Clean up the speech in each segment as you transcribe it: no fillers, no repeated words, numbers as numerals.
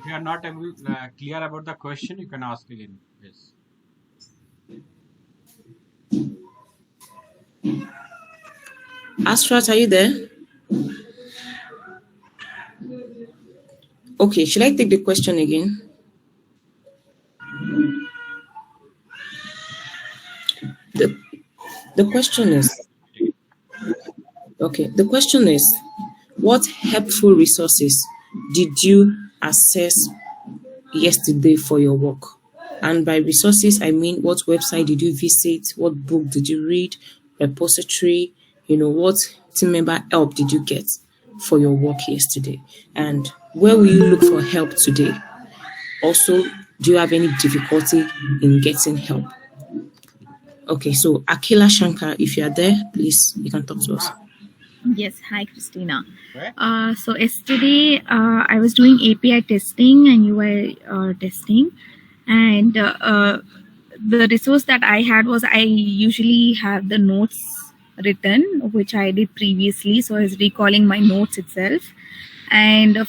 you are not able, clear about the question, you can ask again. Yes. Astrat, are you there? Okay, should I take the question again? The question is, okay, the question is, what helpful resources did you access yesterday for your work? And by resources, I mean, what website did you visit? What book did you read? Repository? What team member help did you get for your work yesterday? And where will you look for help today? Also, do you have any difficulty in getting help? Okay, so Akila Shankar, if you are there, please, you can talk to us. Yes, hi Christina. So yesterday I was doing API testing and UI testing, and the resource that I had was, I usually have the notes written, which I did previously, so I was recalling my notes itself, and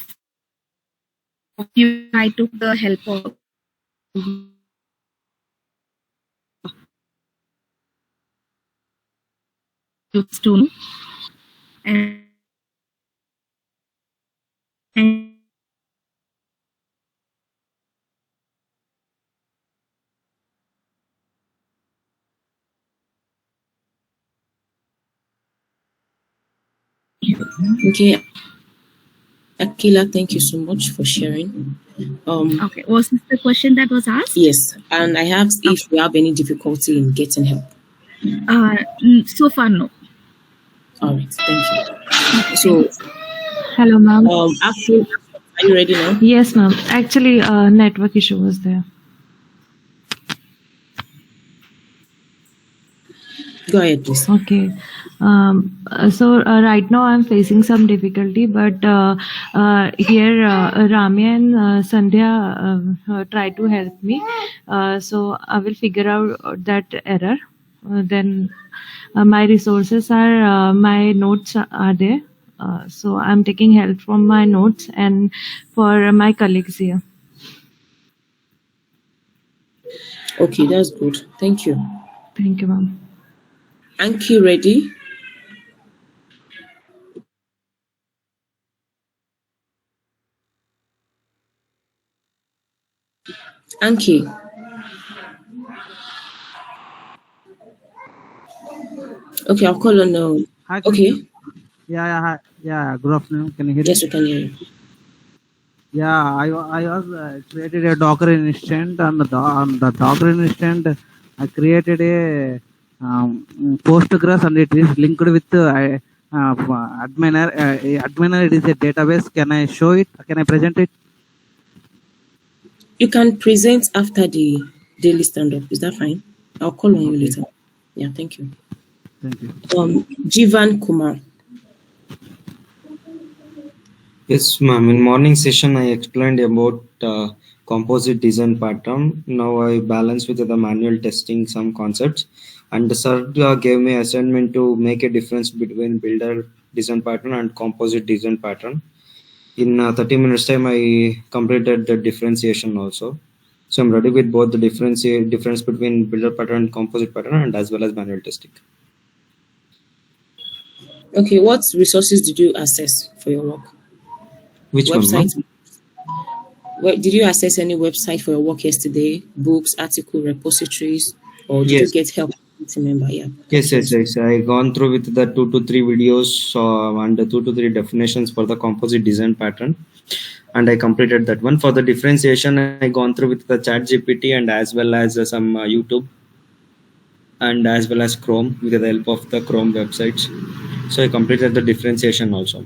I took the help of tool and Okay, Akila, thank you so much for sharing. Okay, was this the question that was asked? Yes, and I asked if you have any difficulty in getting help. So far, no. All right, thank you. So, hello, ma'am. Actually, are you ready now? Yes, ma'am. Actually, network issue was there. Go ahead, please. Okay. So right now I'm facing some difficulty, but here Ramya and Sandhya try to help me. So I will figure out that error. Then my resources are, my notes are there. So I'm taking help from my notes and for my colleagues here. Okay, that's good. Thank you. Thank you, ma'am. Anki, ready? Anki. Okay, I'll call on now. Hi, okay. Yeah. Good afternoon. Can you hear me? Yes, we can hear you. Yeah, I was created a Docker instance. On the Docker instance, I created a Postgres, and it is linked with adminer. Adminer, it is a database. Can I show it? Can I present it? You can present after the daily stand-up. Is that fine? I'll call on you later. Yeah, thank you. Thank you. Jivan Kumar. Yes, ma'am. In morning session, I explained about composite design pattern. Now I balance with the manual testing some concepts. And the sir gave me assignment to make a difference between builder design pattern and composite design pattern. In 30 minutes time, I completed the differentiation also. So I'm ready with both the difference between builder pattern and composite pattern, and as well as manual testing. Okay, what resources did you access for your work? Which website? One? Did you access any website for your work yesterday? Books, article, repositories, or did you get help from a team member? Yeah. Yes. I gone through with the 2 to 3 videos and the 2 to 3 definitions for the composite design pattern, and I completed that one. For the differentiation, I gone through with the ChatGPT and as well as some YouTube, and as well as Chrome with the help of the Chrome websites. So I completed the differentiation also.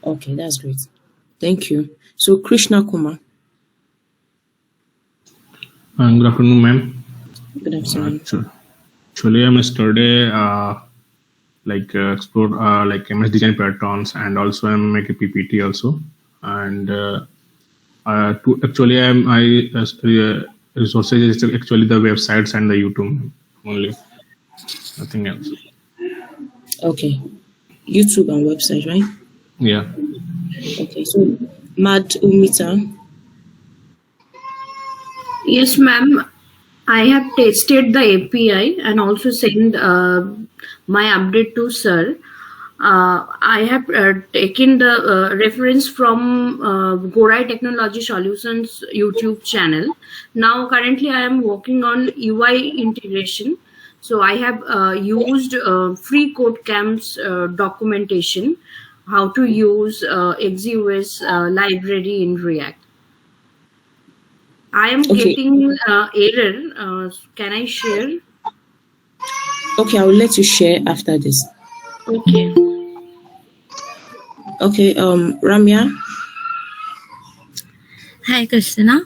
Okay, that's great. Thank you. So Krishna Kumar. Good afternoon, ma'am. Good afternoon. Actually, I'm yesterday explored MS design patterns, and also I'm making PPT also. And resources is actually the websites and the YouTube only, nothing else. Okay, YouTube and website, right? Yeah. Okay, so Mad Umita. Yes, ma'am. I have tested the API and also sent my update to sir. I have taken the reference from Gorai Technology Solutions YouTube channel. Now, currently, I am working on UI integration. So, I have used free code camps documentation, how to use XUS library in React. I am Okay. getting error. Can I share? Okay, I will let you share after this. Okay. Okay, Ramya. Hi, Christina.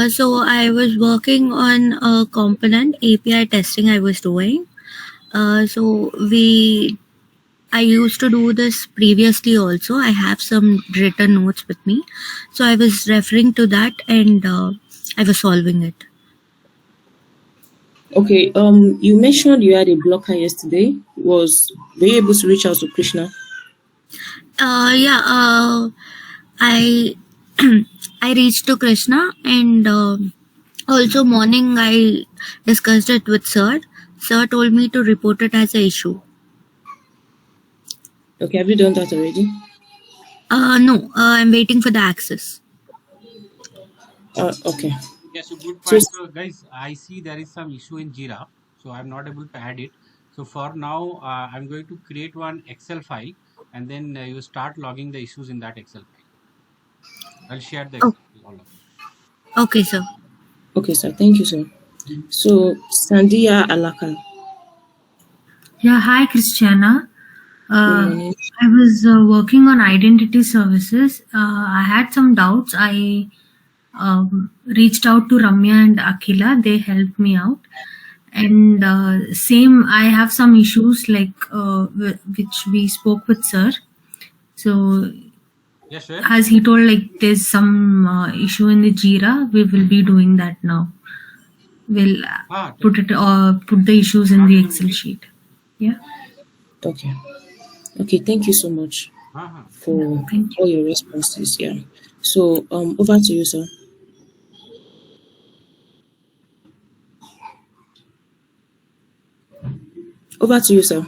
So I was working on a component API testing I was doing. I used to do this previously also. I have some written notes with me. So I was referring to that and I was solving it. Okay, you mentioned you had a blocker yesterday. Were you able to reach out to Krishna? Yeah, I I reached to Krishna and also morning I discussed it with Sir. Sir told me to report it as an issue. Okay, have you done that already? No, I'm waiting for the access. Okay. Yes, so good So, point. So, guys, I see there is some issue in Jira, so I'm not able to add it. So, for now, I'm going to create one Excel file, and then you start logging the issues in that Excel file. I'll share the Oh, Excel file, all of you. okay, sir. okay, sir. Thank you, sir. So, Sandia Alaka. Yeah, hi Christiana. Good Uh, morning. I was working on identity services. I had some doubts. I reached out to Ramya and Akila. They helped me out. And same, I have some issues like which we spoke with sir. So Yes, sir. as he told, like there's some issue in the Jira. We will be doing that now. We'll put the issues in the Excel sheet. Yeah. Okay. Okay, thank you so much for Thank you. all your responses. Yeah. So, over to you, sir. Over to you, sir.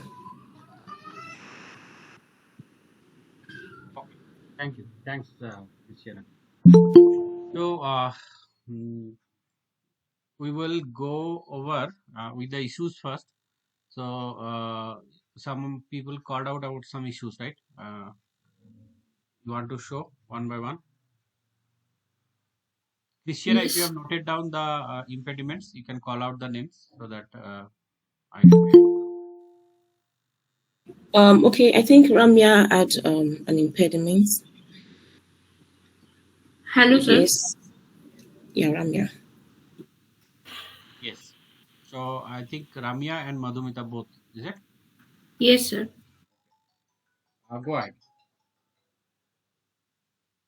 Okay. Thank you. Thanks, Sharon. So, we will go over with the issues first. So, some people called out about some issues, right? You want to show one by one? Krishna, if you Yes. have noted down the impediments, you can call out the names so that I can. Okay, I think Ramya had an impediment. Hello, sir. Yes. Yeah, Ramya. Yes. So I think Ramya and Madhumita both. Is it? Yes, sir. Go ahead.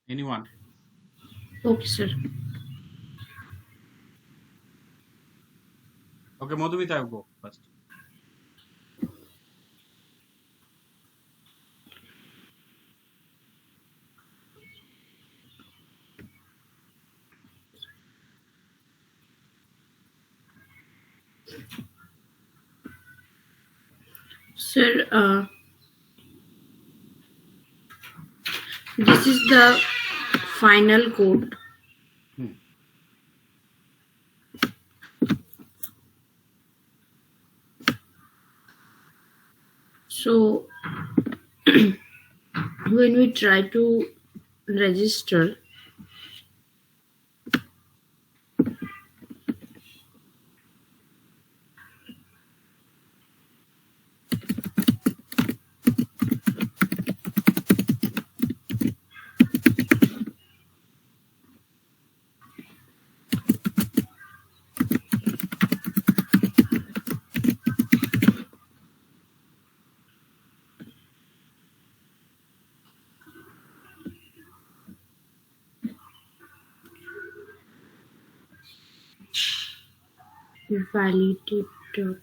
Anyone? Okay, sir. Okay, Madhumita, go first. Sir, this is the final code. So, when we try to register, validate dot.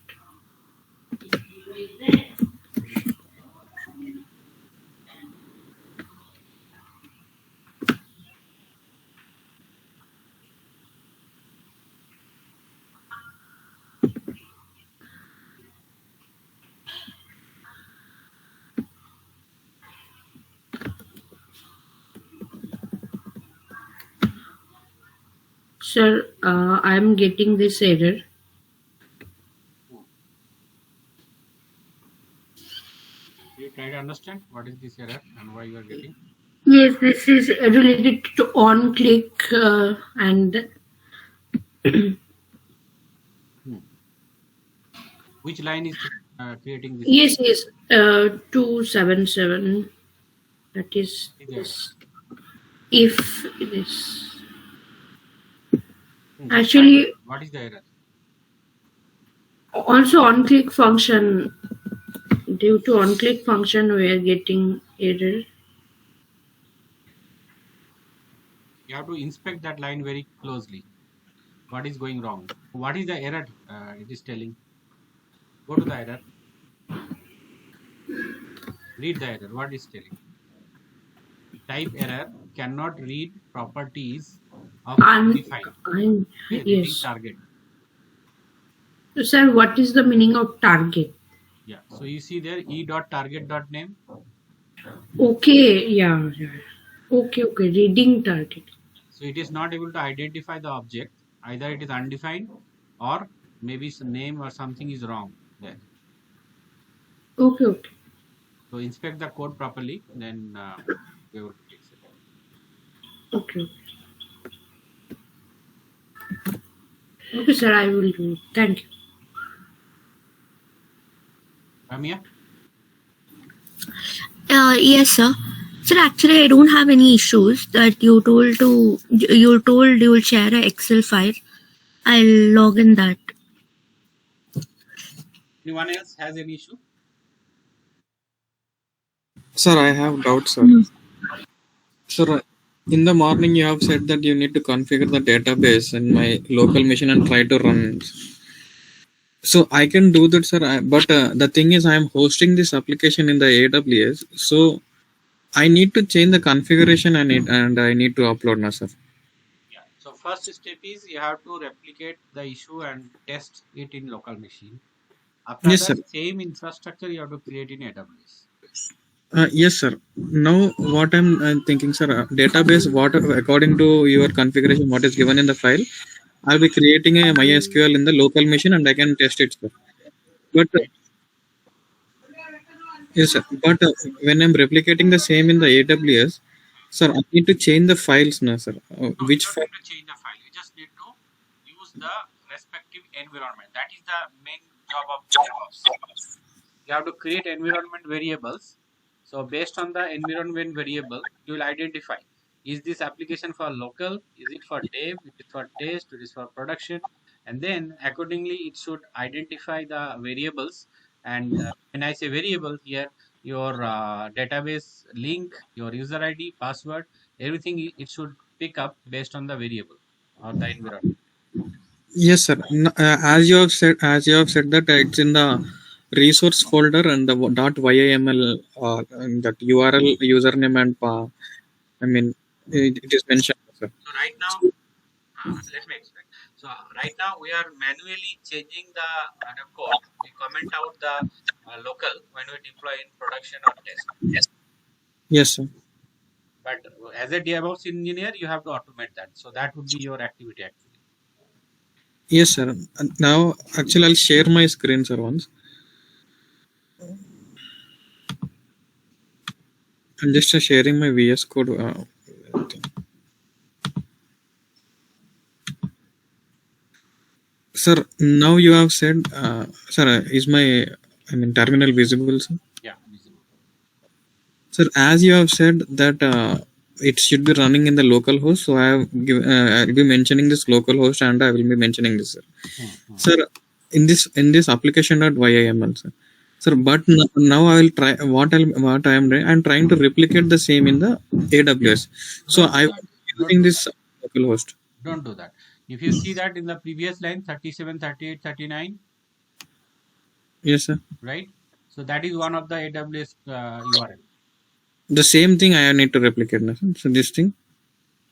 Sir, I am getting this error. You try to understand what is this error and why you are getting? Yes, this is related to on-click and Which line is creating this? yes, 277. That is Error? this. If this Just actually what is the error? also on-click function, due to on-click function we are getting error. You have to inspect that line very closely. What is going wrong? What is the error it is telling? Go to the error. Read the error. What is telling? Type error cannot read properties of file. Okay, reading Yes. target. So, sir, what is the meaning of target? Yeah. So you see there e.target.name. Okay, yeah. Okay, reading target. So it is not able to identify the object. Either it is undefined or maybe some name or something is wrong there. Okay. So inspect the code properly, then we will fix it. Okay. Okay, sir, I will do it. Thank you. Ramya? Yes, sir. Sir, actually, I don't have any issues. That you told you will share a Excel file. I'll log in that. Anyone else has any issue? Sir, I have doubts, sir. Sir, in the morning you have said that you need to configure the database in my local machine and try to run. So I can do that, sir. But the thing is, I am hosting this application in the AWS. So I need to change the configuration and I need to upload now, sir. Yeah. So first step is you have to replicate the issue and test it in local machine. After Yes, that, sir. same infrastructure you have to create in AWS. Yes, sir. Now, what I'm thinking, sir, database, what according to your configuration, what is given in the file, I'll be creating a MySQL in the local machine and I can test it, sir. But yes, sir. But when I'm replicating the same in the AWS, sir, I need to change the files now, sir. No, Which you don't file? need to change the file. You just need to use the respective environment. That is the main job of DevOps. You have to create environment variables. So based on the environment variable, you will identify, is this application for local, is it for dev, it is for test, it is for production, and then accordingly it should identify the variables. And when I say variable here, your database link, your user ID, password, everything it should pick up based on the variable or the environment. Yes, sir. As you have said that it's in the resource folder and the .yaml and that URL username and I mean it is mentioned, sir. So right now, let me explain. So right now we are manually changing the code. We comment out the local when we deploy in production or test. Yes, sir. But as a DevOps engineer, you have to automate that. So that would be your activity actually. Yes, sir. Now, actually, I'll share my screen, sir, once. I'm just sharing my VS Code. Sir, now you have said, sir, is my, terminal visible, sir? Yeah, visible. Sir, as you have said that it should be running in the local host, so I'll be mentioning this local host and I will be mentioning this, sir. Sir, in this application.yaml, sir. Sir, but now I will try what I am doing. I'm trying to replicate the same in the AWS. So I'm using this local host. Don't do that. If you see that in the previous line, 37, 38, 39. Yes, sir. Right. So that is one of the AWS URL. The same thing I need to replicate. So this thing.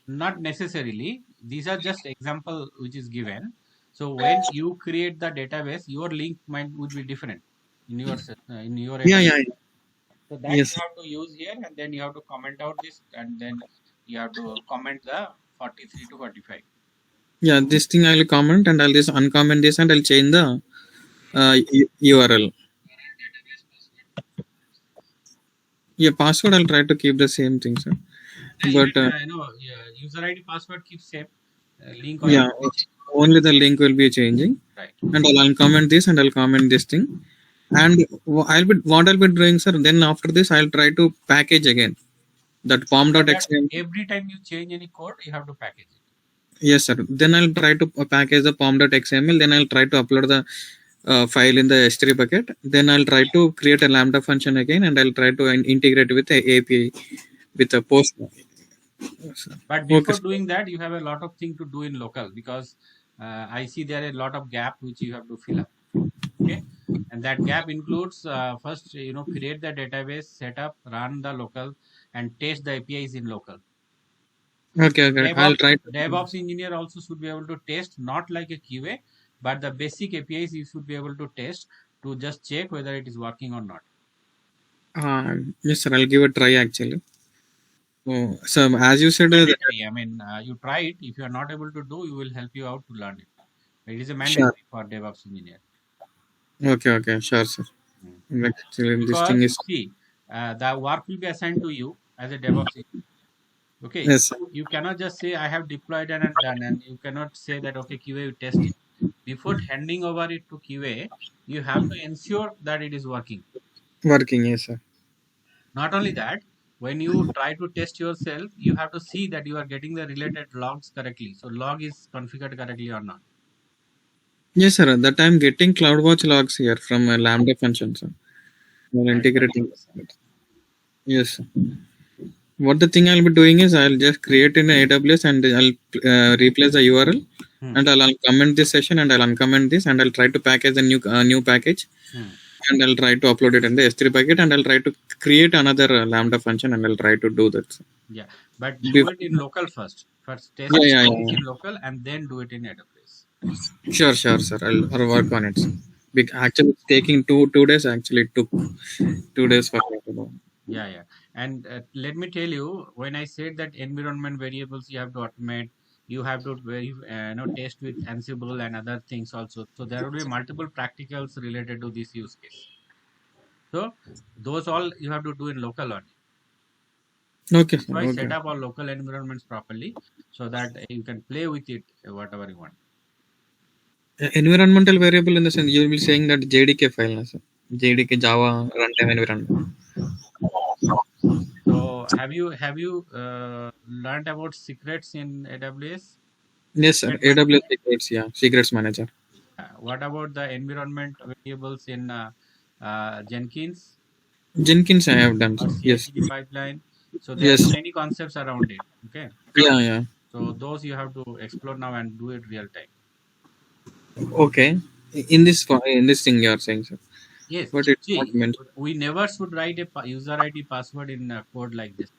Not necessarily. These are just example which is given. So when you create the database, your link would be different in your Yeah. So that Yes, you have to use here, and then you have to comment out this, and then you have to comment the 43 to 45. Yeah, this thing I will comment and I'll just uncomment this and I'll change the URL. Yeah, password I'll try to keep the same thing, sir. But user ID password keeps same. Link yeah, only the link will be changing. Right. And I'll uncomment this and I'll comment this thing. And I'll be doing, sir. Then after this, I'll try to package again that pom.xml. Every time you change any code, you have to package it. Yes, sir. Then I'll try to package the pom.xml. Then I'll try to upload the file in the S3 bucket. Then I'll try to create a Lambda function again, and I'll try to integrate with the API with a post. But before doing that, you have a lot of things to do in local, because I see there are a lot of gap which you have to fill up. Okay, and that gap includes first create the database, set up, run the local, and test the APIs in local. Okay. I'll try. DevOps engineer also should be able to test, not like a QA, but the basic APIs you should be able to test to just check whether it is working or not. Yes, sir. I'll give a try actually. So as you said, you try it. If you are not able to do, you will help you out to learn it. It is a mandatory for DevOps engineer. Okay, sure, sir. Actually, this thing is the work will be assigned to you as a DevOps engineer. Okay. Yes, you cannot just say I have deployed and done, and you cannot say that okay, QA will test it. Before handing over it to QA, you have to ensure that it is working. Yes, sir. Not only that, when you try to test yourself, you have to see that you are getting the related logs correctly. So log is configured correctly or not. Yes, sir. That I'm getting CloudWatch logs here from a Lambda function, sir. While integrating. Yes, sir. What the thing I'll be doing is I'll just create in AWS and I'll replace the URL and I'll comment this session and I'll uncomment this and I'll try to package a new package and I'll try to upload it in the S3 bucket and I'll try to create another Lambda function and I'll try to do that. Sir. Yeah, but do it in local first. First test it in local and then do it in AWS. Sure, sir. I'll work on it. Sir. Actually, it's taking two days. Actually, it took 2 days for me to do. Yeah. And let me tell you, when I said that environment variables you have to automate, you have to test with Ansible and other things also. So there will be multiple practicals related to this use case. So those all you have to do in local learning. Okay. So I set up all local environments properly so that you can play with it whatever you want. Environmental variable in the sense you will be saying that JDK file, sir. JDK Java runtime environment. So have you learned about secrets in AWS? Yes, sir. AWS secrets, secrets manager. What about the environment variables in Jenkins? Jenkins I have done. Or yes. Pipeline. So there are many concepts around it. Okay. Yeah. So those you have to explore now and do it real time. Okay. In this thing you are saying, sir. Yes. But it's not meant. We never should write a user ID password in code like this.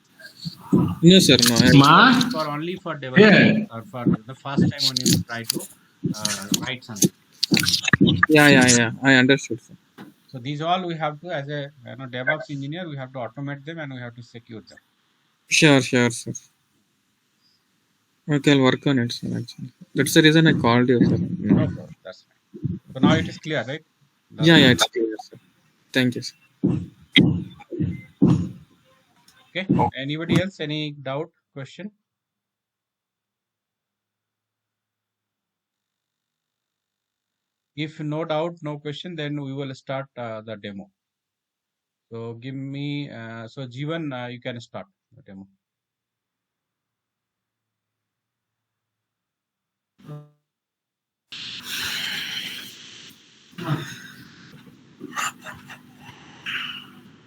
No, sir. No. Only for developers or for the first time when you try to write something. Yeah. I understood, sir. So these all we have to, as a DevOps engineer, we have to automate them and we have to secure them. Sure, sir. Okay, I'll work on it, sir. Actually, that's the reason I called you, sir. No problem. That's fine. So now it is clear, right? Yeah, it's clear, sir. Thank you, sir. Okay. Anybody else? Any doubt, question? If no doubt, no question, then we will start the demo. So give me, so Jeevan, you can start the demo.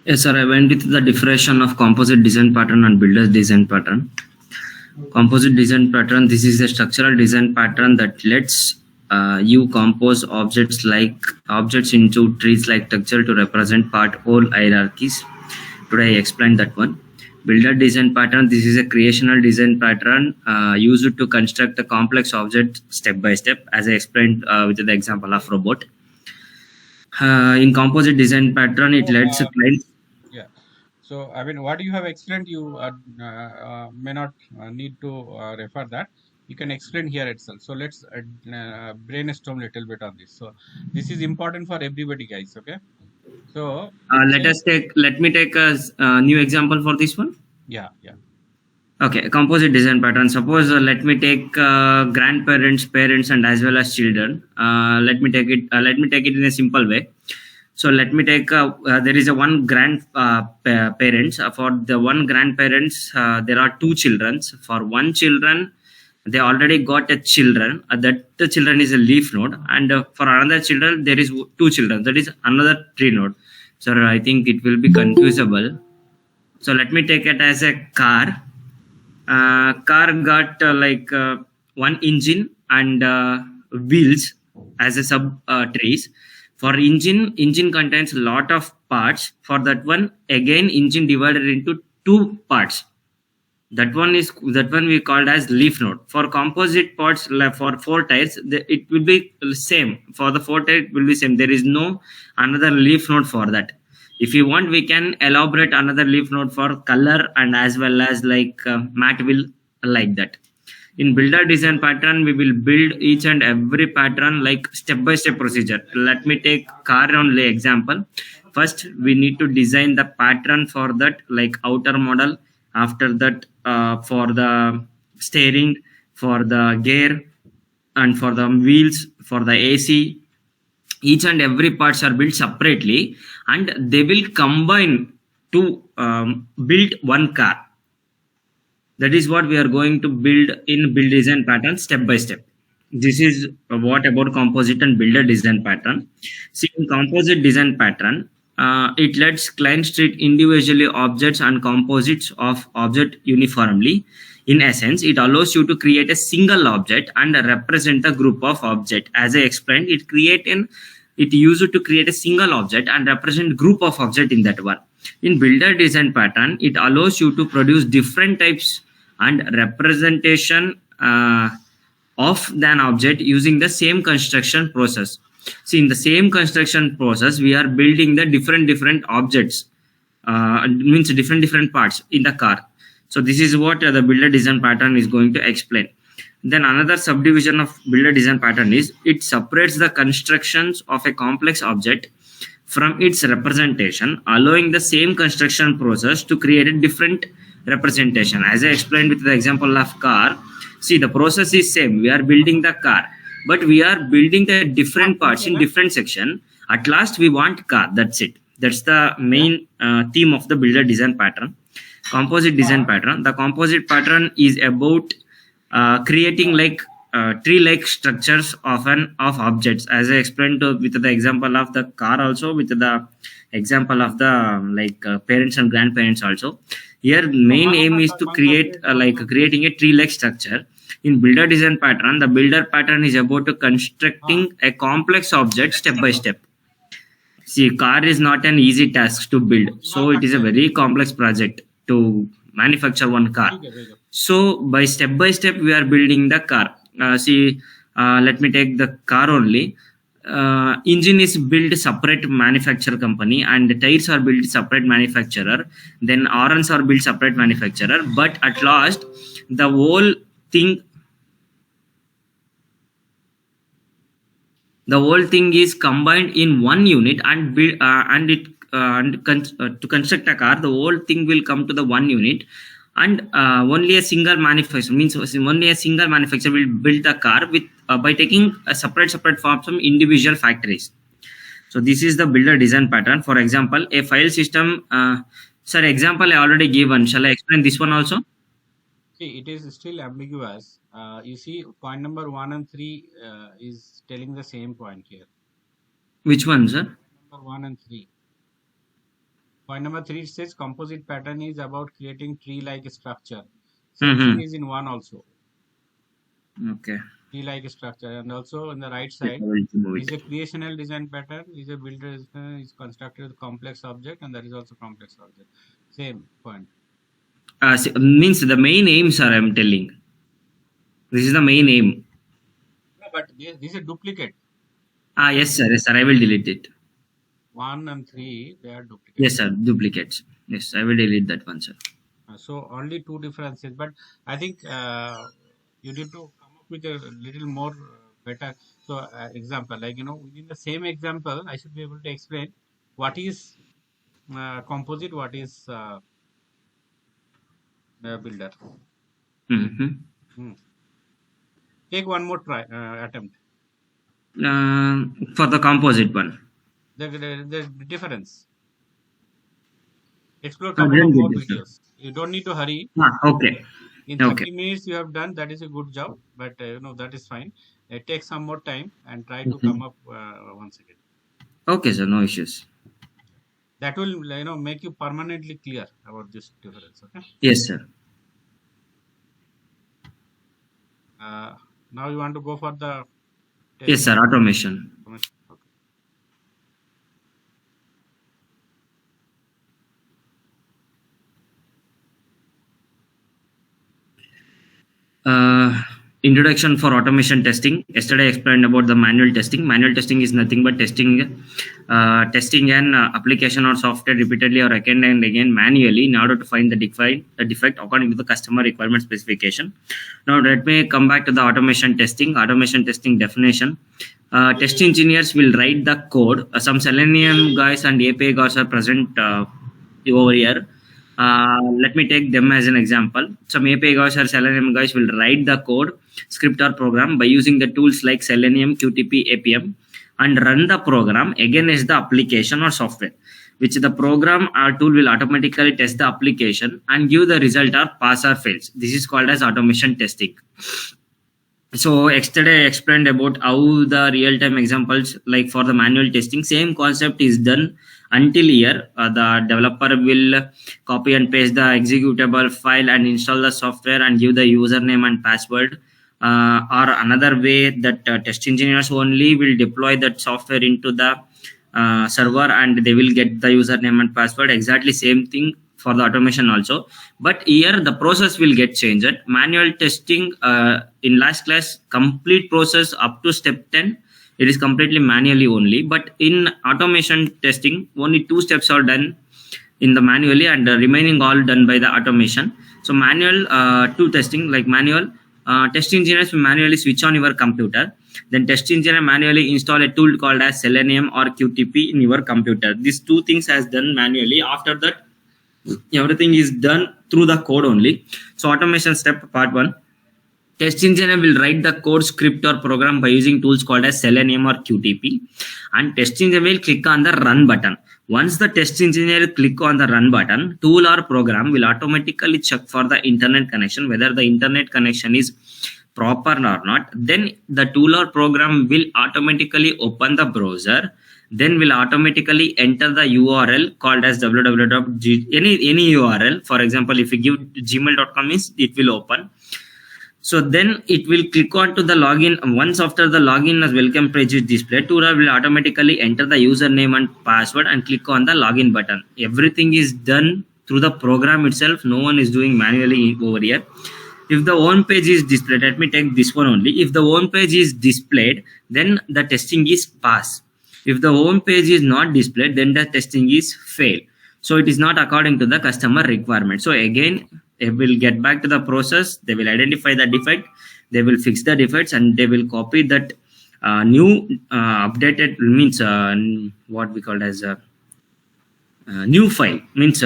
Yes, sir. I went with the definition of composite design pattern and builder's design pattern. Composite design pattern. This is a structural design pattern that lets you compose objects into trees like structure to represent part whole hierarchies. Today I explained that one. Builder design pattern. This is a creational design pattern used to construct a complex object step by step, as I explained with the example of robot. In composite design pattern, it lets a client. Yeah. So I mean, what you have explained, you may not need to refer that. you can explain here itself. So let's brainstorm a little bit on this. So this is important for everybody, guys. Okay. So Let me take a new example for this one. Yeah. Okay, composite design pattern. Suppose let me take grandparents, parents, and as well as children. Let me take it. Let me take it in a simple way. So let me take. There is a one parents. For the one grandparents, there are two children. For one children, they already got a children. That the children is a leaf node, and for another children, there is two children. That is another tree node. So I think it will be confusable. So let me take it as a car. Car got one engine and wheels as a sub trace. For engine contains a lot of parts. For that one, again engine divided into two parts. That one we called as leaf node. For composite parts, for four tires, it will be same. For the four tires, it will be same. There is no another leaf node for that. If you want, we can elaborate another leaf node for color and as well as matte wheel like that. In builder design pattern, we will build each and every pattern like step-by-step procedure. Let me take car only example. First, we need to design the pattern for that, like outer model. After that, for the steering, for the gear, and for the wheels, for the AC, each and every parts are built separately, and they will combine to build one car. That is what we are going to build in build design pattern step by step. This is what about composite and builder design pattern. See, in composite design pattern, it lets clients treat individually objects and composites of object uniformly. In essence, it allows you to create a single object and represent a group of objects. As I explained, it used to create a single object and represent group of object in that one. In builder design pattern, it allows you to produce different types and representation of an object using the same construction process. See, in the same construction process, we are building the different objects, means different parts in the car. So this is what the builder design pattern is going to explain. Then another subdivision of builder design pattern is it separates the constructions of a complex object from its representation, allowing the same construction process to create a different representation. As I explained with the example of car, see, the process is same. We are building the car, but we are building the different parts in different section. At last, we want car. That's it. That's the main theme of the builder design pattern. Composite design pattern. The composite pattern is about creating tree-like structures of objects, as I explained with the example of the car, also with the example of the parents and grandparents also. Here, main aim is to create creating a tree-like structure. In builder design pattern, the builder pattern is about to constructing a complex object step by step. See, car is not an easy task to build, so it is a very complex project to manufacture one car. So by step, we are building the car. Let me take the car only. Engine is built separate manufacturer company, and the tires are built separate manufacturer. Then horns are built separate manufacturer. But at last, the whole thing is combined in one unit and build to construct a car. The whole thing will come to the one unit, and only a single manufacturer will build the car with by taking a separate parts from individual factories. So this is the builder design pattern. For example, a file system. Sir, example I already given. Shall I explain this one also? See, it is still ambiguous. You see, point number 1 and 3 is telling the same point here. Which one, sir? Number 1 and 3. Point number 3 says composite pattern is about creating tree-like structure. Same thing is in 1 also. Okay. Tree-like structure, and also on the right side is a creational design pattern. Is a builder is constructed with complex object, and that is also complex object. Same point. Means the main aim, sir. I am telling. This is the main aim. No, but this is a duplicate. Yes, sir. Yes, sir. I will delete it. 1 and 3, they are duplicates. Yes, sir. Duplicates. Yes, I will delete that one, sir. So only two differences, but I think you need to with a little more better. So example, like within the same example, I should be able to explain what is composite, what is builder. Take one more try attempt. For the composite one. The difference. Explore couple of more videos. You don't need to hurry. Okay. In 30 minutes you have done, that is a good job, but that is fine. Take some more time and try to come up once again. Okay, sir, no issues. That will make you permanently clear about this difference. Okay. Yes, sir. Now you want to go for the test? Yes, sir. Automation. Introduction for automation testing. Yesterday I explained about the manual testing. Manual testing is nothing but testing an application or software repeatedly or again and again manually in order to find the defect according to the customer requirement specification. Now let me come back to the automation testing. Automation testing definition. Test engineers will write the code. Some Selenium guys and API guys are present over here. Let me take them as an example. Some API guys or Selenium guys will write the code, script or program by using the tools like Selenium, QTP, APM and run the program against the application or software, which the program or tool will automatically test the application and give the result or pass or fails. This is called as automation testing. So yesterday I explained about how the real-time examples, like for the manual testing, same concept is done until here. The developer will copy and paste the executable file and install the software and give the username and password. Or another way that test engineers only will deploy that software into the server and they will get the username and password. Exactly same thing for the automation also, but here the process will get changed. Manual testing in last class, complete process up to step 10, it is completely manually only, but in automation testing only 2 steps are done in the manually and the remaining all done by the automation. So manual to testing, like manual test engineers will manually switch on your computer, then test engineer manually install a tool called as Selenium or QTP in your computer. These 2 things has done manually. After that everything is done through the code only. So automation step part 1, test engineer will write the code, script or program by using tools called as Selenium or QTP, and test engineer will click on the run button. Once the test engineer click on the run button, tool or program will automatically check for the internet connection, whether the internet connection is proper or not. Then the tool or program will automatically open the browser, then will automatically enter the URL called as any URL. For example, if you give gmail.com means it will open. So then it will click on to the login. Once after the login as welcome page is displayed, tool will automatically enter the username and password and click on the login button. Everything is done through the program itself. No one is doing manually over here. If the home page is displayed, let me take this one only. If the home page is displayed, then the testing is pass. If the home page is not displayed, then the testing is fail. So it is not according to the customer requirement. So again, they will get back to the process. They will identify the defect. They will fix the defects and they will copy that new updated means what we call as a new file, means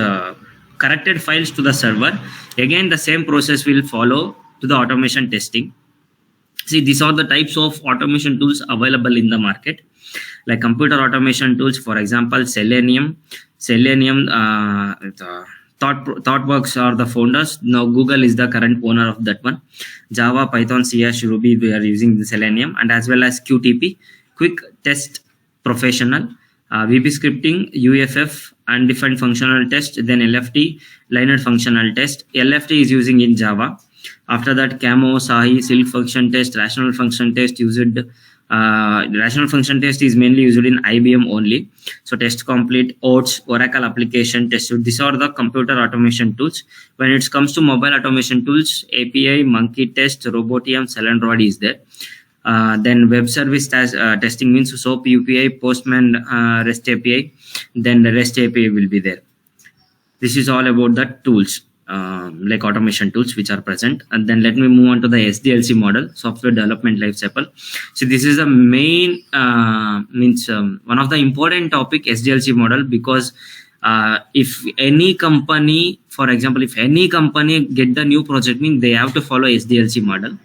corrected files to the server. Again, the same process will follow to the automation testing. See, these are the types of automation tools available in the market, like computer automation tools, for example, Selenium, ThoughtWorks are the founders. Now Google is the current owner of that one. Java, Python, CS, Ruby, we are using the Selenium, and as well as QTP, Quick Test Professional, VB scripting, UFF, undefined functional test, then LFT, linear functional test. LFT is using in Java. After that, Camo, Sahi, Silk function test, rational function test used. Rational function test is mainly used in IBM only. So test complete, OATS, Oracle application test. So these are the computer automation tools. When it comes to mobile automation tools, API, Monkey Test, Robotium, Selendroid is there. Then web service testing means SOAP UPI, Postman, REST API. Then the REST API will be there. This is all about the tools. like automation tools which are present. And then let me move on to the SDLC model, software development lifecycle. So this is the main one of the important topic, SDLC model, because if any company, for example, if any company get the new project, means they have to follow SDLC model.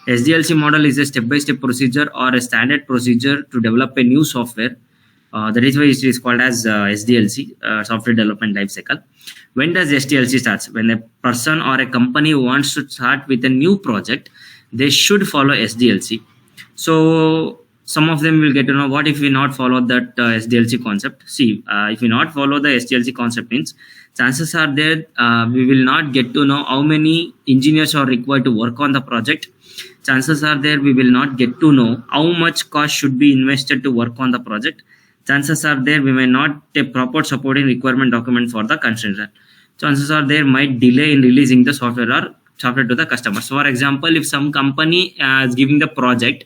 SDLC model is a step-by-step procedure or a standard procedure to develop a new software. That is why it is called as SDLC, software development lifecycle. When does SDLC starts? When a person or a company wants to start with a new project, they should follow SDLC. So some of them will get to know, what if we not follow that SDLC concept? See, if we not follow the SDLC concept, means chances are there we will not get to know how many engineers are required to work on the project. Chances are there we will not get to know how much cost should be invested to work on the project. Chances are there we may not take proper supporting requirement document for the construction. Chances are there might delay in releasing the software to the customer. So for example, if some company is giving the project,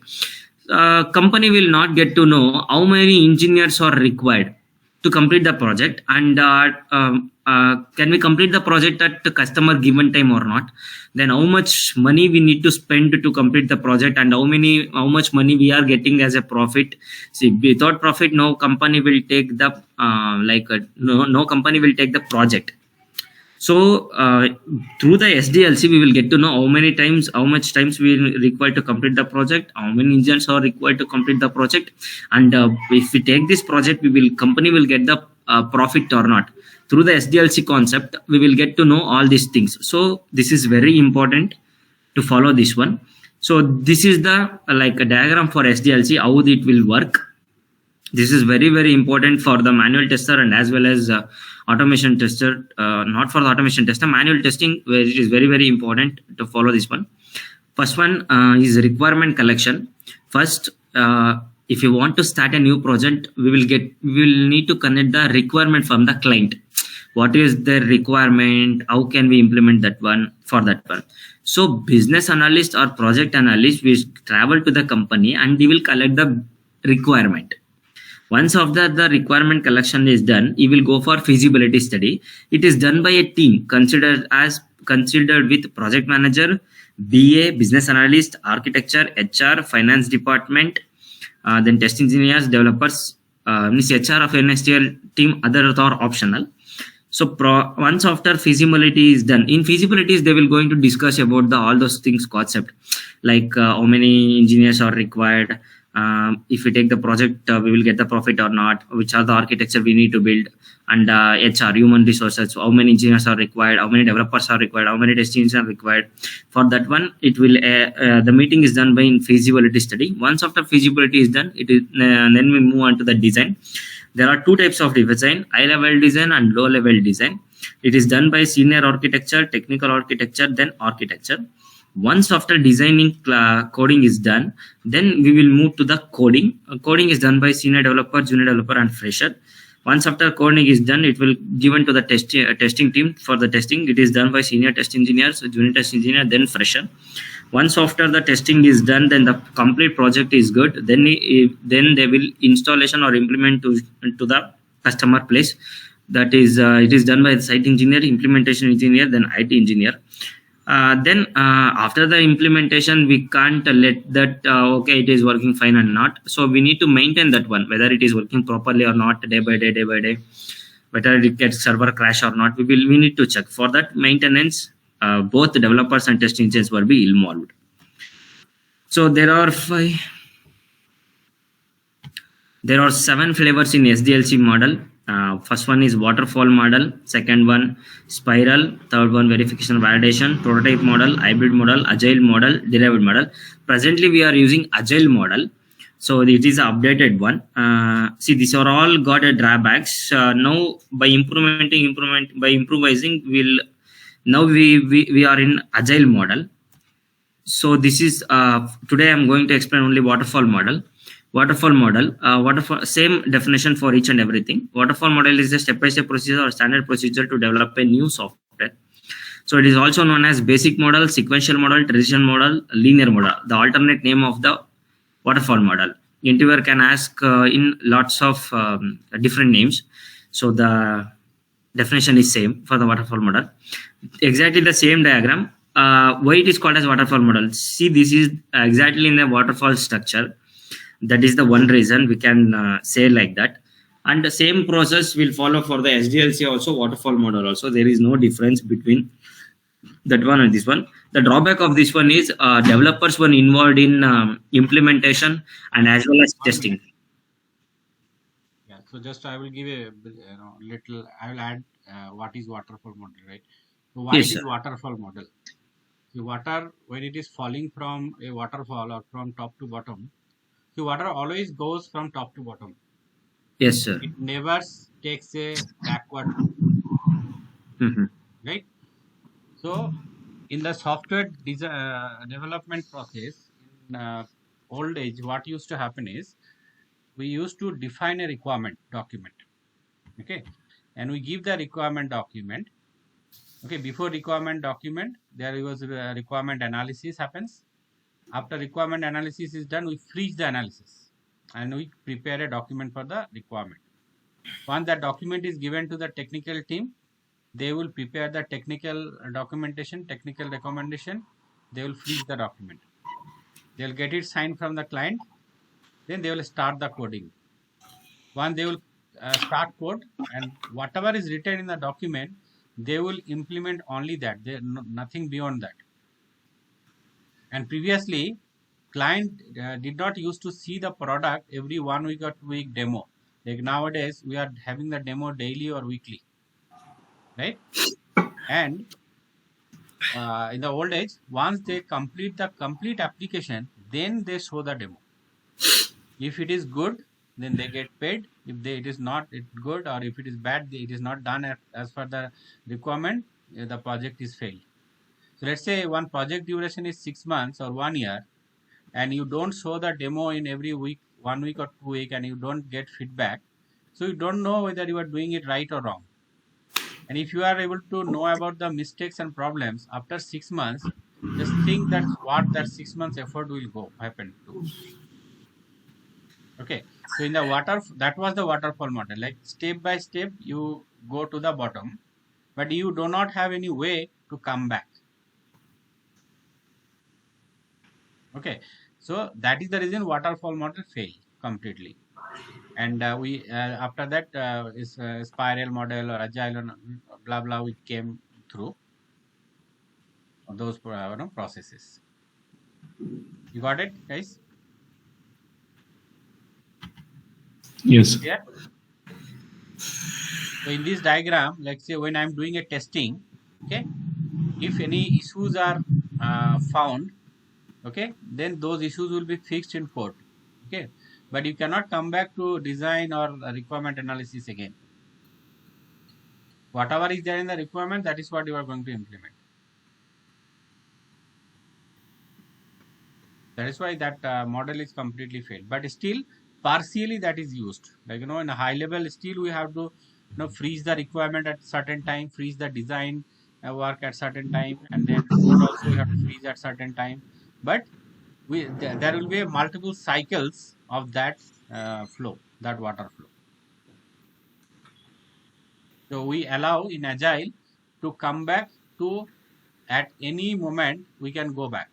company will not get to know how many engineers are required to complete the project, and can we complete the project at the customer given time or not, then how much money we need to spend to complete the project, and how much money we are getting as a profit. See, without profit no company will take the no company will take the project. So through the SDLC we will get to know how much times we require to complete the project, how many engineers are required to complete the project, and if we take this project, company will get the profit or not. Through the SDLC concept we will get to know all these things. So this is very important to follow this one. So this is the a diagram for SDLC, how it will work. This is very, very important for the manual tester and as well as automation tester. Not for the automation tester, manual testing, where it is very, very important to follow this one. First one is requirement collection. First, if you want to start a new project, we will need to connect the requirement from the client. What is the requirement? How can we implement that one for that one? So business analyst or project analyst will travel to the company and they will collect the requirement. Once after the requirement collection is done, he will go for feasibility study. It is done by a team considered with project manager, BA, business analyst, architecture, HR, finance department, then test engineers, developers. Means HR of NSTL team, others are optional. So once after feasibility is done, in feasibilities they will going to discuss about all those things concept, like how many engineers are required. If we take the project, we will get the profit or not, which are the architecture we need to build, and HR, human resources, how many engineers are required, how many developers are required, how many test engineers are required. For that one, it will the meeting is done by in feasibility study. Once after feasibility is done, it is then we move on to the design. There are two types of design: high level design and low level design. It is done by senior architecture, technical architecture, then architecture. Once after designing coding is done, then we will move to the coding. Coding is done by senior developer, junior developer, and fresher. Once after coding is done, it will given to the testing team for the testing. It is done by senior test engineers, junior test engineer, then fresher. Once after the testing is done, then the complete project is good. Then they will installation or implement to the customer place. That is it is done by the site engineer, implementation engineer, then IT engineer. Then after the implementation, we can't let that okay, it is working fine and not. So we need to maintain that one, whether it is working properly or not, day by day, whether it gets server crash or not. We need to check. For that maintenance, both the developers and test engineers will be involved. So there are 7 flavors in SDLC model. First one is waterfall model, second one spiral, third one verification validation, prototype model, hybrid model, agile model, derived model. Presently we are using agile model, so it is an updated one. See, these are all got a drawbacks. Now by improvising, now we are in agile model. So this is today I'm going to explain only waterfall model. Waterfall model, same definition for each and everything. Waterfall model is a step-by-step procedure or standard procedure to develop a new software. So it is also known as basic model, sequential model, transition model, linear model, the alternate name of the waterfall model. Interviewer can ask in lots of different names. So the definition is same for the waterfall model. Exactly the same diagram. Why it is called as waterfall model? See, this is exactly in a waterfall structure. That is the one reason we can say like that. And the same process will follow for the SDLC also, waterfall model also. There is no difference between that one and this one. The drawback of this one is developers were involved in implementation and as well as testing. Yeah, so just I will give a little. I will add what is waterfall model, right? So why Yes, it is sir. waterfall model? The water, when it is falling from a waterfall or from top to bottom, the water always goes from top to bottom. Yes, sir. It never takes a backward route, right? So in the software development process, in old age, what used to happen is we used to define a requirement document, okay, and we give the requirement document. Okay, before requirement document, there was a requirement analysis happens. After requirement analysis is done, we freeze the analysis and we prepare a document for the requirement. Once that document is given to the technical team, they will prepare the technical documentation, technical recommendation. They will freeze the document. They'll get it signed from the client. Then they will start the coding. Once they will start code, and whatever is written in the document, they will implement only that. Nothing beyond that. And previously, client did not used to see the product every 1 week or 2 week demo. Like nowadays, we are having the demo daily or weekly, right? And in the old age, once they complete the complete application, then they show the demo. If it is good, then they get paid. If it is not good, or if it is bad, it is not done as per the requirement, the project is failed. So let's say one project duration is 6 months or 1 year, and you don't show the demo in every week, 1 week or 2 week, and you don't get feedback. So you don't know whether you are doing it right or wrong. And if you are able to know about the mistakes and problems after 6 months, just think that's what that 6 months effort will happen to. Okay, so in the that was the waterfall model. Like step by step, you go to the bottom, but you do not have any way to come back. Okay, so that is the reason waterfall model failed completely. And we after that is spiral model or agile and blah blah we came through those processes. You got it, guys? Yes. Yeah. So in this diagram, let's say when I'm doing a testing, okay, if any issues are found, okay, then those issues will be fixed in code. Okay, but you cannot come back to design or requirement analysis again. Whatever is there in the requirement, that is what you are going to implement. That is why that model is completely failed. But still, partially that is used. Like in a high level, still we have to freeze the requirement at certain time, freeze the design work at certain time, and then code also we have to freeze at certain time. But there will be multiple cycles of that flow, that water flow. So we allow in Agile to come back to at any moment we can go back.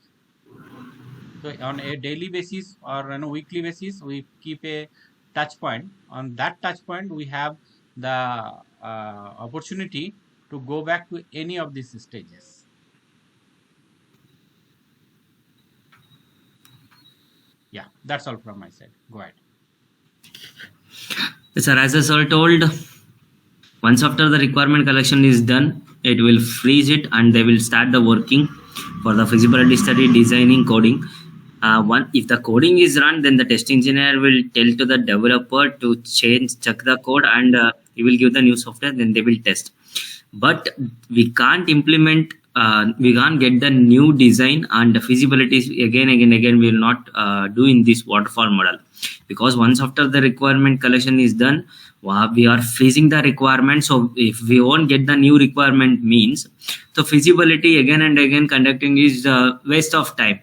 So on a daily basis or on a weekly basis, we keep a touch point. On that touch point, we have the opportunity to go back to any of these stages. Yeah, that's all from my side. Go ahead. Sir, as I sir told, once after the requirement collection is done, it will freeze it and they will start the working for the feasibility study, designing, coding. If the coding is run, then the test engineer will tell to the developer to check the code, and he will give the new software, then they will test. But we can't implement, we can't get the new design and the feasibility again we will not do in this waterfall model, because once after the requirement collection is done, we are freezing the requirement. So if we won't get the new requirement means the feasibility again and again conducting is waste of time.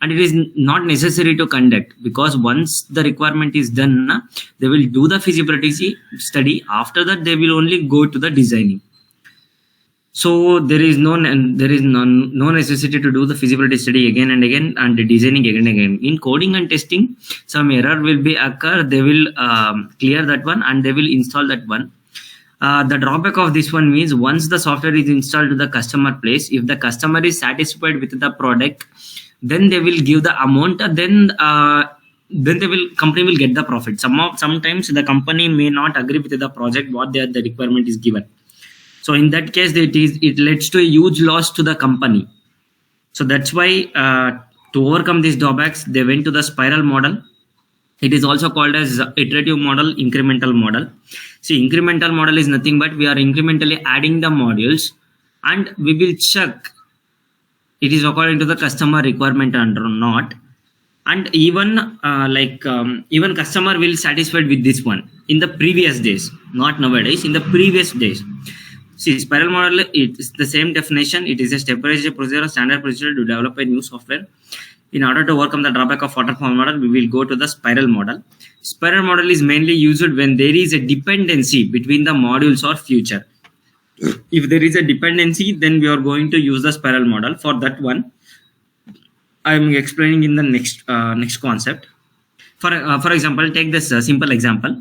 and it is not necessary to conduct, because once the requirement is done, they will do the feasibility study. After that, they will only go to the designing. So there is no necessity to do the feasibility study again and again and the designing again and again. In coding and testing, some error will be occur. They will clear that one and they will install that one. The drawback of this one means once the software is installed to the customer place, if the customer is satisfied with the product, then they will give the amount. Then company will get the profit. Sometimes the company may not agree with the project what the requirement is given. So in that case, it leads to a huge loss to the company. So that's why to overcome these drawbacks, they went to the spiral model. It is also called as iterative model, incremental model. See, incremental model is nothing but we are incrementally adding the modules and we will check it is according to the customer requirement or not. And even even customer will satisfied with this one in the previous days, not nowadays, in the previous days. See, spiral model, it is the same definition. It is a stepwise procedure, standard procedure to develop a new software. In order to overcome the drawback of waterfall model, we will go to the spiral model. Spiral model is mainly used when there is a dependency between the modules or feature. If there is a dependency, then we are going to use the spiral model. For that one, I am explaining in the next concept. For example, take this simple example.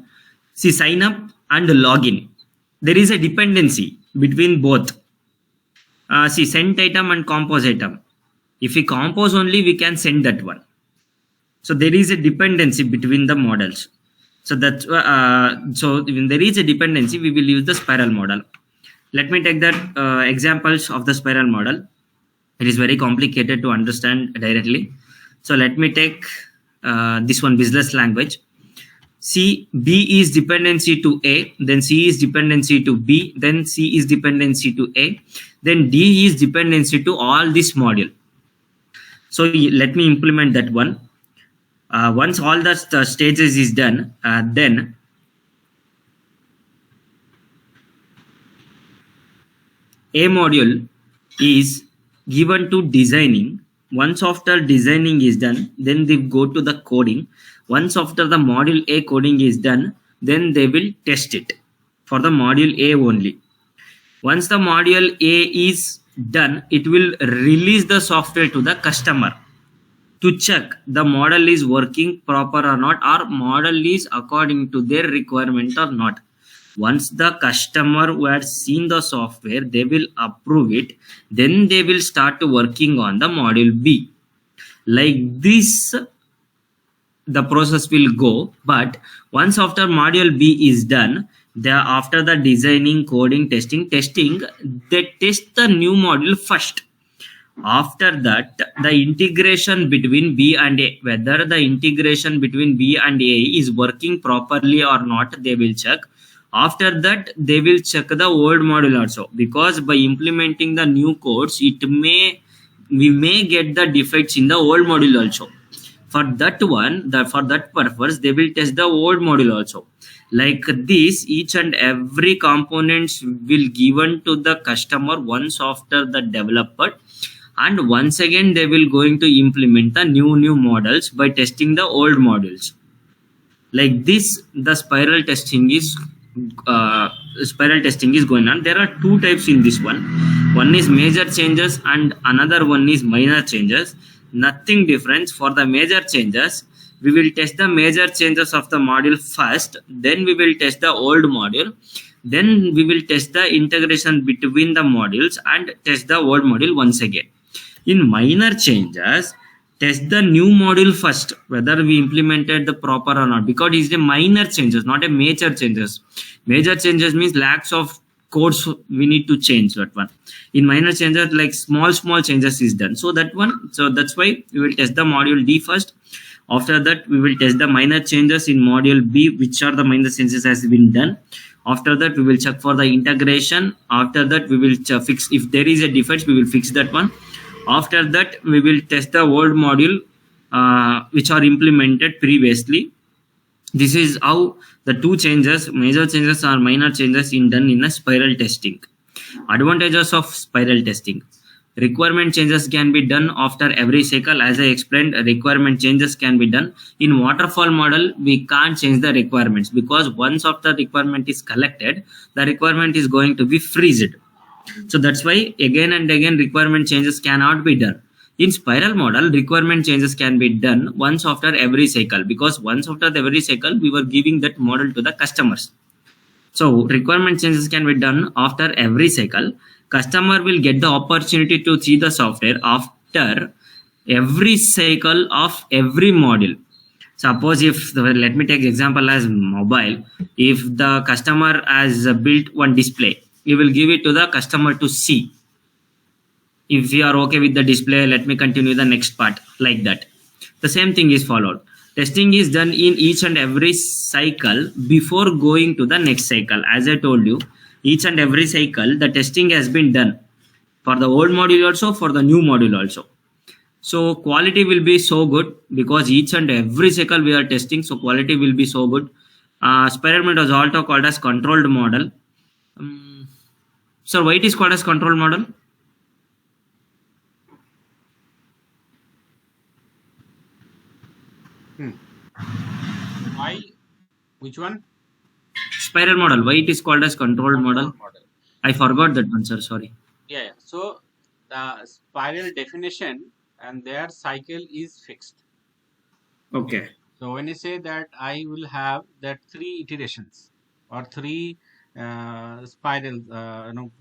See, sign up and login. There is a dependency between both. See, send item and compose item. If we compose only, we can send that one. So there is a dependency between the models. So that's so when there is a dependency, we will use the spiral model. Let me take that examples of the spiral model. It is very complicated to understand directly. So let me take this one, business language. C, B is dependency to A, then C is dependency to B, then C is dependency to A, then D is dependency to all this module. So let me implement that one. Once all the stages is done, then A module is given to designing. Once after designing is done, then they go to the coding. Once after the module A coding is done, then they will test it for the module A only. Once the module A is done, it will release the software to the customer to check the model is working proper or not, or model is according to their requirement or not. Once the customer who has seen the software, they will approve it, then they will start working on the module B. Like this, the process will go. But once after module B is done, after the designing, coding, testing, they test the new module first. After that, the integration between B and A, whether the integration between B and A is working properly or not, they will check. After that, they will check the old module also, because by implementing the new codes, we may get the defects in the old module also. For that one, for that purpose, they will test the old module also. Like this, each and every components will given to the customer once after the developer, and once again they will going to implement the new models by testing the old modules. Like this, the spiral testing is going on. There are two types in this one. One is major changes and another one is minor changes. Nothing different. For the major changes, we will test the major changes of the module first, then we will test the old module, then we will test the integration between the modules and test the old module once again. In minor changes, test the new module first, whether we implemented the proper or not, because it is a minor changes, not a major changes. Major changes means lakhs of codes we need to change that one. In minor changes, like small changes is done. So that one, so that's why we will test the module D first. After that, we will test the minor changes in module B, which are the minor changes has been done. After that, we will check for the integration. After that, we will fix, if there is a defect, we will fix that one. After that, we will test the old module which are implemented previously. This is how the two changes, major changes or minor changes, done in a spiral testing. Advantages of spiral testing. Requirement changes can be done after every cycle. As I explained, requirement changes can be done. In waterfall model, we can't change the requirements because once after the requirement is collected, the requirement is going to be freezed. So that's why again and again requirement changes cannot be done. In spiral model, requirement changes can be done once after every cycle, because once after every cycle we were giving that model to the customers. So requirement changes can be done after every cycle. Customer will get the opportunity to see the software after every cycle of every module. Suppose if let me take example as mobile. If the customer has built one display, we will give it to the customer to see. If we are okay with the display, let me continue the next part, like that. The same thing is followed. Testing is done in each and every cycle before going to the next cycle. As I told you, each and every cycle the testing has been done for the old module also, for the new module also. So quality will be so good because each and every cycle we are testing, so quality will be so good. Spiral model is also called as controlled model. So why it is called as controlled model? Why? Which one? Spiral model. Why it is called as controlled model? I forgot that one, sir. Sorry. Yeah. So the spiral definition and their cycle is fixed. Okay. So when you say that I will have that 3 iterations or 3 spirals,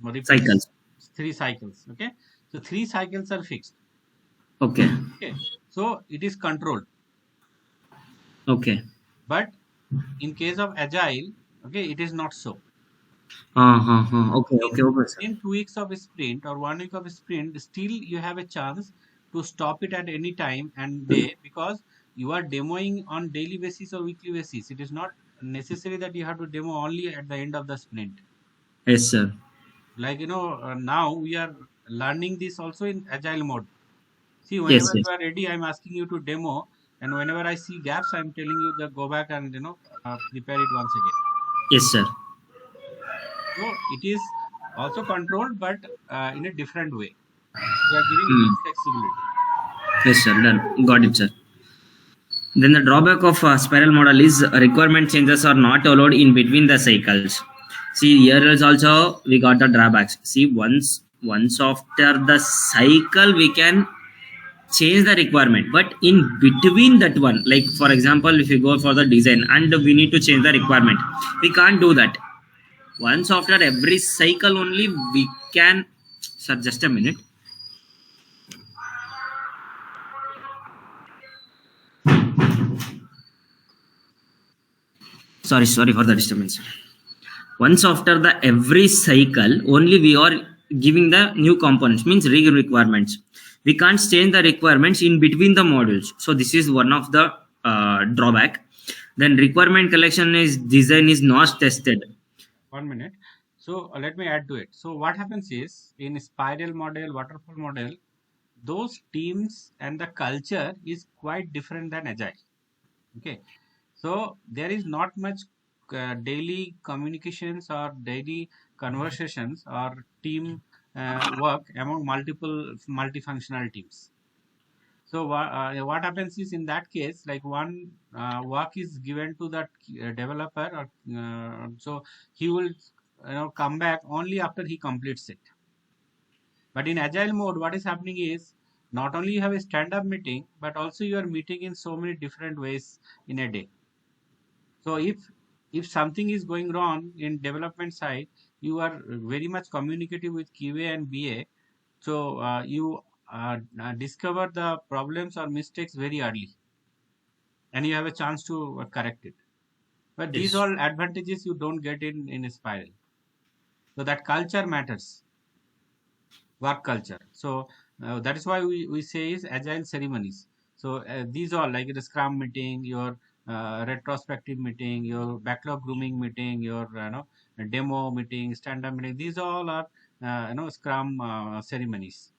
repeats, Cycles. 3 cycles. Okay. So 3 cycles are fixed. Okay. Okay. So it is controlled. Okay. But in case of agile, okay, it is not so. Okay. Okay. Okay, sir. In 2 weeks of a sprint or 1 week of a sprint, still you have a chance to stop it at any time and day, because you are demoing on daily basis or weekly basis. It is not necessary that you have to demo only at the end of the sprint. Yes, sir. Like, now we are learning this also in agile mode. See, Yes, whenever yes. you are ready, I'm asking you to demo, and whenever I see gaps, I'm telling you that go back and prepare it once again. Yes, sir. So it is also controlled, but in a different way. We are giving more flexibility. Yes, sir. Done. Got it, sir. Then the drawback of spiral model is requirement changes are not allowed in between the cycles. See, here is also we got the drawbacks. See, once after the cycle we can change the requirement, but in between that one, like for example, if you go for the design and we need to change the requirement, we can't do that. Once after every cycle only we can. Sir, just a minute. Sorry for the disturbance. Once after the every cycle only we are giving the new components, means requirements. We can't change the requirements in between the modules, so this is one of the drawback. Then requirement collection is design is not tested. 1 minute. So let me add to it. So what happens is, in spiral model, waterfall model, those teams and the culture is quite different than agile. Okay. So there is not much daily communications or daily conversations or team work among multifunctional teams. So what happens is, in that case, like one work is given to that developer, or so he will come back only after he completes it. But in agile mode, what is happening is, not only you have a stand-up meeting, but also you are meeting in so many different ways in a day. So if something is going wrong in development side, you are very much communicative with QA and BA. So you discover the problems or mistakes very early, and you have a chance to correct it. But these Yes. all advantages you don't get in a spiral. So that culture matters, work culture. So that is why we say is agile ceremonies. So these are like the scrum meeting, your retrospective meeting, your backlog grooming meeting, your demo meeting, stand-up meeting. These all are scrum ceremonies.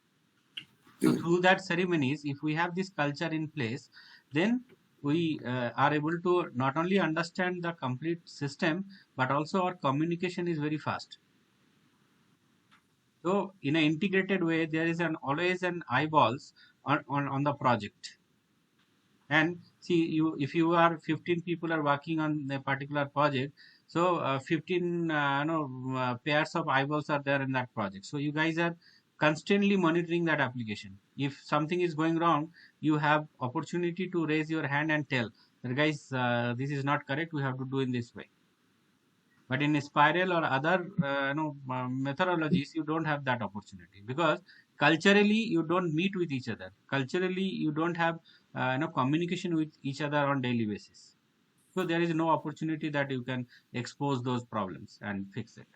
So through that ceremonies, if we have this culture in place, then we are able to not only understand the complete system, but also our communication is very fast. So in an integrated way, there is always an eyeballs on the project. And see, if you are 15 people are working on a particular project, so 15 pairs of eyeballs are there in that project. So you guys are constantly monitoring that application. If something is going wrong, you have opportunity to raise your hand and tell that, guys, this is not correct, we have to do in this way. But in spiral or other methodologies, you don't have that opportunity, because culturally you don't meet with each other. Culturally you don't have communication with each other on daily basis. So there is no opportunity that you can expose those problems and fix it.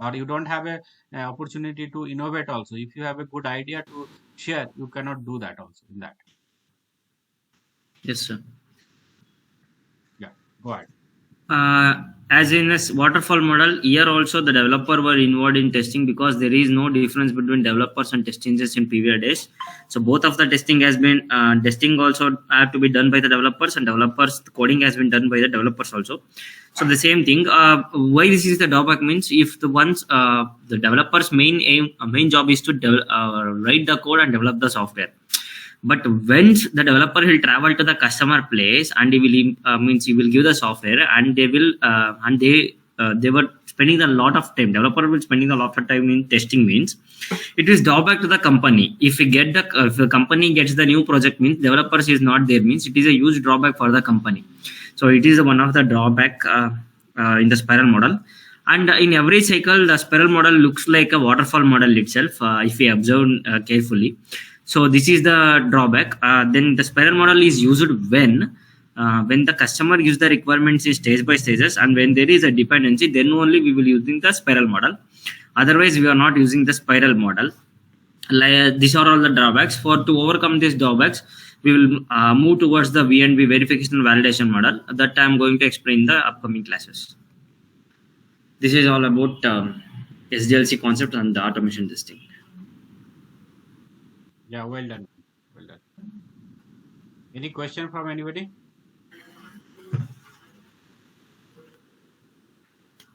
Or you don't have a opportunity to innovate also. If you have a good idea to share, you cannot do that also in that. Yes, sir. Yeah, go ahead. As in a waterfall model, here also the developer were involved in testing, because there is no difference between developers and test engineers in previous days. So both of the testing has been testing also have to be done by the developers, and developers coding has been done by the developers also. So the same thing. Why this is the drawback means, if the ones the developers main job is to write the code and develop the software. But when the developer will travel to the customer place and he will give the software, and they were spending a lot of time. Developer will spending a lot of time in testing means it is drawback to the company. If the company gets the new project means developers is not there means it is a huge drawback for the company. So it is one of the drawback in the spiral model. And in every cycle, the spiral model looks like a waterfall model itself. If we observe carefully. So this is the drawback. Then the spiral model is used when the customer gives the requirements in stage by stages, and when there is a dependency, then only we will using the spiral model. Otherwise, we are not using the spiral model. These are all the drawbacks. To overcome these drawbacks, we will move towards the V&V, verification and validation model, that I am going to explain in the upcoming classes. This is all about SDLC concept and the automation testing. Yeah, well done. Well done. Any question from anybody?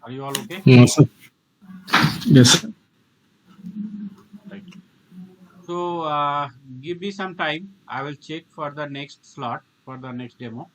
Are you all okay? No, sir. Yes. Right. So give me some time. I will check for the next slot for the next demo.